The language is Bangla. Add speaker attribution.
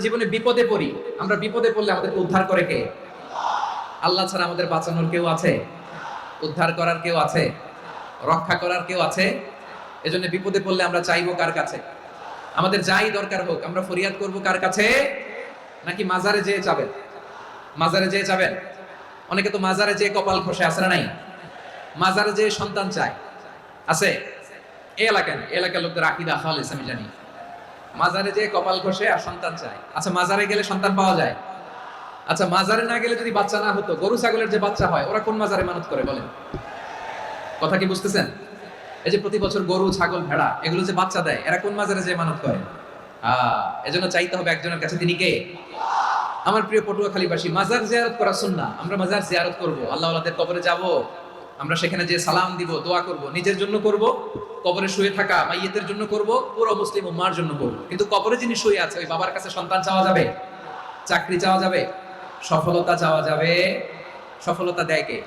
Speaker 1: জীবনে বিপদে পড়ি, আমরা বিপদে পড়লে আমাদেরকে উদ্ধার করে কে? আল্লাহ ছাড়া আমাদের বাঁচানোর কেউ আছে? উদ্ধার করার কেউ আছে? রক্ষা করার কেউ আছে? এজন্য বিপদে পড়লে আমরা চাইবো কার কাছে? আমাদের যাই দরকার হোক আমরা ফরিয়াদ করব কার কাছে? নাকি মাজারে যেয়ে চাবেন? মাজারে যেয়ে চাবেন? অনেকে তো মাজারে যেয়ে কপাল খসে, আছে না নাই? মাজারে যেয়ে সন্তান চায়, আছে? এই এলাকার লোকদের আকীদা খালিস আমি জানি। মাজারে যেয়ে কপাল খসে আর সন্তান চায়। আচ্ছা, মাজারে গেলে সন্তান পাওয়া যায়? আচ্ছা, মাজারে না গেলে যদি বাচ্চা না হতো, গরু ছাগলের যে বাচ্চা হয় ওরা কোন মাজারে মানত করে বলেন? কথা কি বুঝতেছেন? এই যে প্রতি বছর গরু ছাগল ভেড়া এগুলো যে বাচ্চা দেয়, এরা কোন মাজারে যে মানত করে? এজন্য চাইতে হবে একজনের কাছে, তিনি কে? আমার প্রিয় পটুয়াখালীবাসী, মাজার জিয়ারত করা সুন্নাহ। আমরা মাজার জিয়ারত করব, আল্লাহ ওয়ালাদের কবরে যাব, আমরা সেখানে যে সালাম দিব, দোয়া করব, নিজের জন্য করব, কবরে শুয়ে থাকা মাইয়িতের জন্য করব, পুরো মুসলিম উম্মার জন্য করব। কিন্তু কবরে যিনি শুয়ে আছে ওই বাবার কাছে সন্তান চাওয়া যাবে? চাকরি চাওয়া যাবে? সফলতা চাওয়া যাবে? সফলতা দেয় কে?